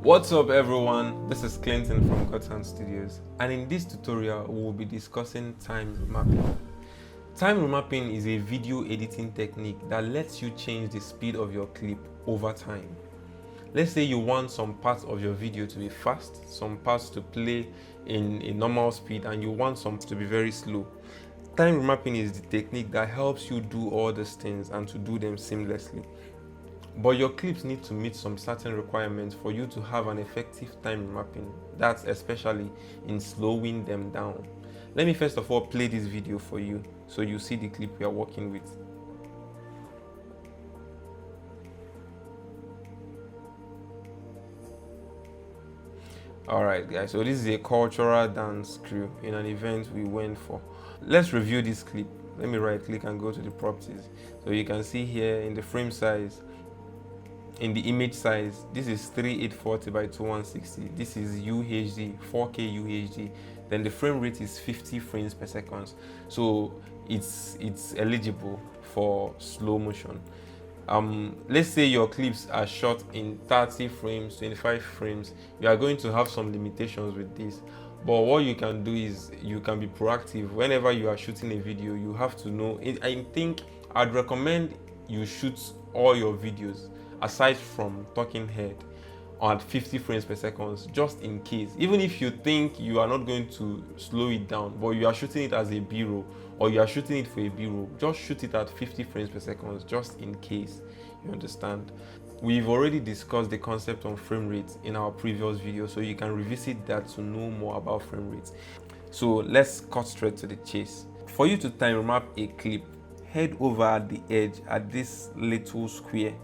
What's up everyone, this is Clinton from Cotton Studios, and in this tutorial we will be discussing time remapping. Time remapping is a video editing technique that lets you change the speed of your clip over time. Let's say you want some parts of your video to be fast, some parts to play in a normal speed, and you want some to be very slow. Time remapping is the technique that helps you do all these things and to do them seamlessly. But your clips need to meet some certain requirements for you to have an effective time mapping. That's especially in slowing them down. Let me first of all play this video for you so you see the clip we are working with. Alright guys, so this is a cultural dance crew in an event we went for. Let's review this clip. Let me right click and go to the properties. So you can see here in the frame size, in the image size, this is 3840 by 2160. This is UHD, 4K UHD. Then the frame rate is 50 frames per second. So it's eligible for slow motion. Let's say your clips are shot in 30 frames, 25 frames. You are going to have some limitations with this. But what you can do is you can be proactive. Whenever you are shooting a video, you have to know. I think I'd recommend you shoot all your videos aside from talking head at 50 frames per second, just in case. Even if you think you are not going to slow it down, but you are shooting it as a b-roll or you are shooting it for a b-roll, just shoot it at 50 frames per second, just in case. You understand? We've already discussed the concept on frame rate in our previous video, so you can revisit that to know more about frame rates. So let's cut straight to the chase. For you to time remap a clip, head over at the edge at this little square,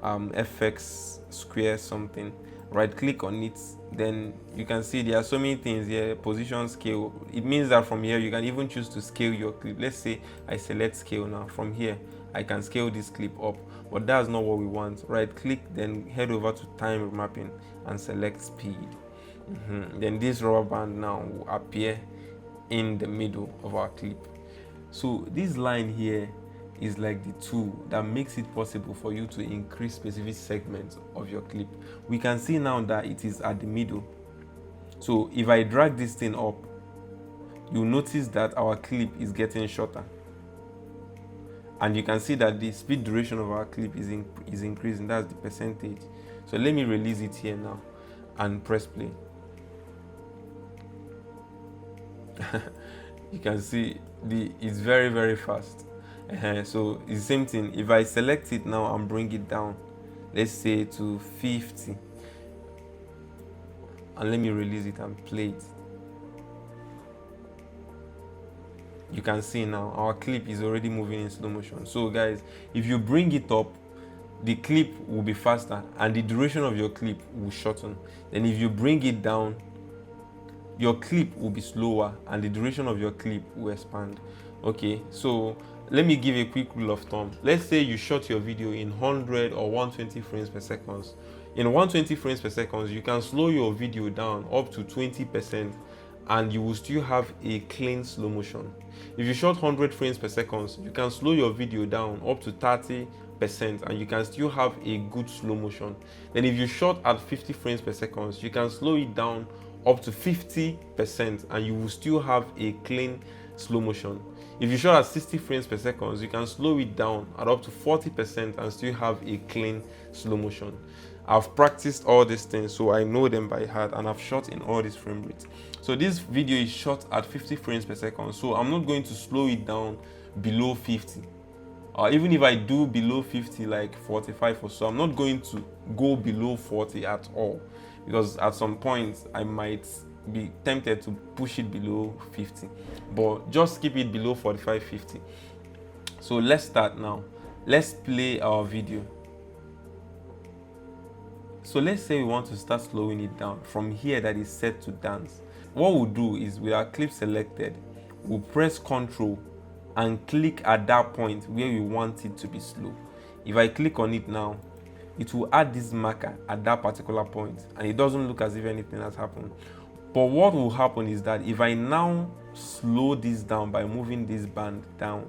FX square something, right click on it. Then you can see there are so many things here. Position, scale. It means that from here you can even choose to scale your clip. Let's say I select scale. Now from here I can scale this clip up, but that's not what we want. Right click, then head over to time remapping and select speed. Then this rubber band now will appear in the middle of our clip. So this line here is like the tool that makes it possible for you to increase specific segments of your clip. We can see now that it is at the middle. So if I drag this thing up, you'll notice that our clip is getting shorter. And you can see that the speed duration of our clip is increasing. That's the percentage. So let me release it here now and press play. You can see it's very fast. So it's the same thing. If I select it now and bring it down, let's say to 50, and let me release it and play it, you can see now our clip is already moving in slow motion. So guys, if you bring it up, the clip will be faster and the duration of your clip will shorten. Then if you bring it down, your clip will be slower and the duration of your clip will expand. Okay, so let me give a quick rule of thumb. Let's say you shot your video in 100 or 120 frames per second. In 120 frames per second, you can slow your video down up to 20% and you will still have a clean slow motion. If you shot 100 frames per second, you can slow your video down up to 30% and you can still have a good slow motion. Then if you shot at 50 frames per second, you can slow it down up to 50% and you will still have a clean slow motion. If you shot at 60 frames per second, you can slow it down at up to 40% and still have a clean slow motion. I've practiced all these things, so I know them by heart, and I've shot in all these frame rates. So this video is shot at 50 frames per second, so I'm not going to slow it down below 50. Even if I do below 50, like 45 or so, I'm not going to go below 40 at all, because at some point I might be tempted to push it below 50, but just keep it below 45, 50. So let's start now. Let's play our video. So let's say we want to start slowing it down from here that is set to dance. What we'll do is, with our clip selected, we'll press Ctrl and click at that point where we want it to be slow. If I click on it now, it will add this marker at that particular point and it doesn't look as if anything has happened. But what will happen is that if I now slow this down by moving this band down,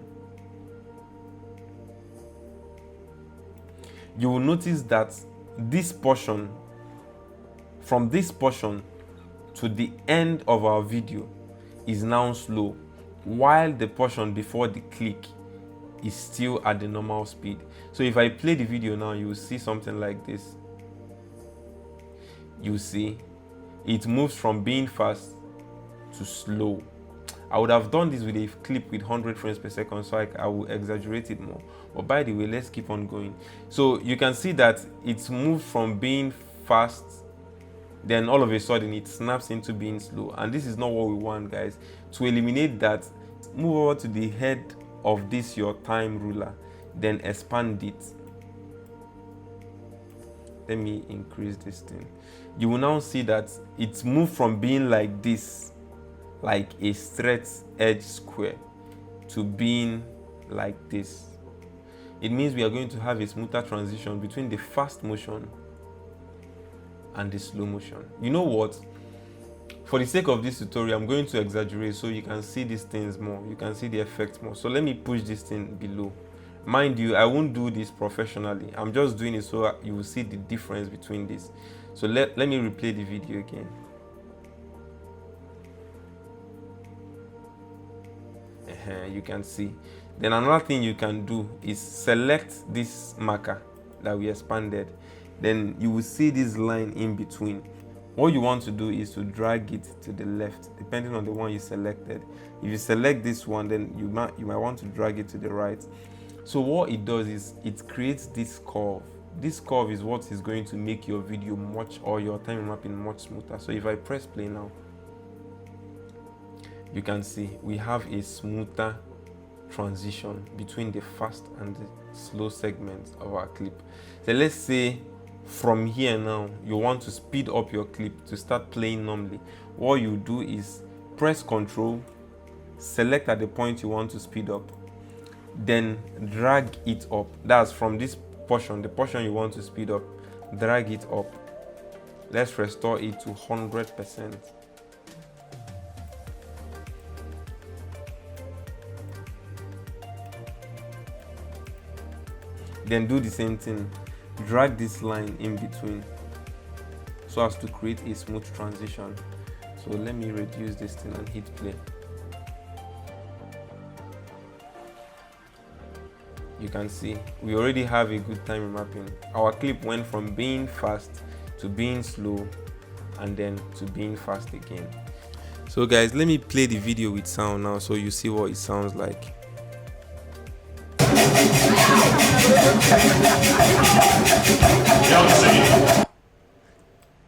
you will notice that this portion from this portion to the end of our video is now slow, while the portion before the click is still at the normal speed. So if I play the video now, you will see something like this. You see it moves from being fast to slow. I would have done this with a clip with 100 frames per second, so I will exaggerate it more. But by the way, let's keep on going. So you can see that it's moved from being fast, then all of a sudden it snaps into being slow. And this is not what we want, guys. To eliminate that, move over to the head of this your time ruler, then expand it. Let me increase this thing. You will now see that it's moved from being like this, like a straight edge square, to being like this. It means we are going to have a smoother transition between the fast motion and the slow motion. You know what? For the sake of this tutorial, I'm going to exaggerate so you can see these things more. You can see the effects more. So let me push this thing below. Mind you, I won't do this professionally. I'm just doing it so you will see the difference between this. So let me replay the video again. You can see. Then another thing you can do is select this marker that we expanded. Then you will see this line in between. What you want to do is to drag it to the left, depending on the one you selected. If you select this one, then you might want to drag it to the right. So what it does is it creates this curve. This curve is what is going to make your video or your time mapping much smoother. So if I press play now, you can see we have a smoother transition between the fast and the slow segments of our clip. So let's say from here now you want to speed up your clip to start playing normally. What you do is press Ctrl, select at the point you want to speed up, then drag it up. That's from this portion, the portion you want to speed up, drag it up. Let's restore it to 100%. Then do the same thing, drag this line in between so as to create a smooth transition. So let me reduce this thing and hit play. You can see we already have a good time mapping. Our clip went from being fast to being slow and then to being fast again. So guys, let me play the video with sound now so you see what it sounds like.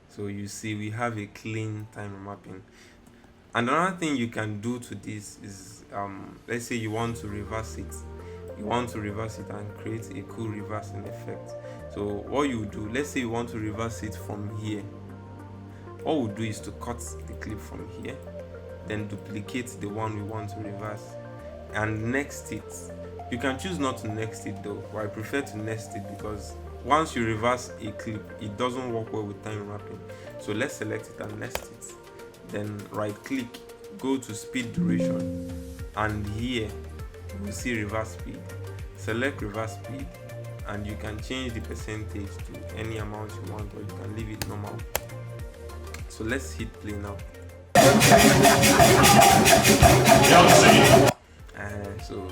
So you see we have a clean time mapping. Another thing you can do to this is let's say you want to reverse it. You want to reverse it and create a cool reversing effect. So what you do, let's say you want to reverse it from here. What we'll do is to cut the clip from here, then duplicate the one we want to reverse and next it. You can choose not to next it though, but I prefer to next it because once you reverse a clip, it doesn't work well with time mapping. So let's select it and next it. Then right click, go to speed duration, and here you will see reverse speed. Select reverse speed and you can change the percentage to any amount you want, or you can leave it normal. So let's hit play now. So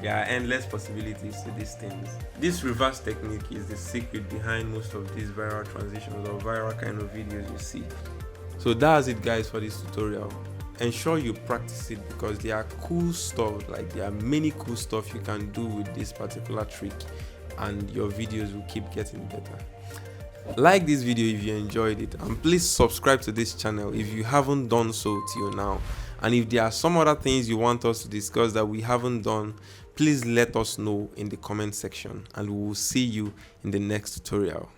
there are endless possibilities to these things. This reverse technique is the secret behind most of these viral transitions or viral kind of videos you see. So that's it guys for this tutorial. Ensure you practice it because there are cool stuff, like there are many cool stuff you can do with this particular trick and your videos will keep getting better. Like this video if you enjoyed it, and please subscribe to this channel if you haven't done so till now. And if there are some other things you want us to discuss that we haven't done, please let us know in the comment section and we will see you in the next tutorial.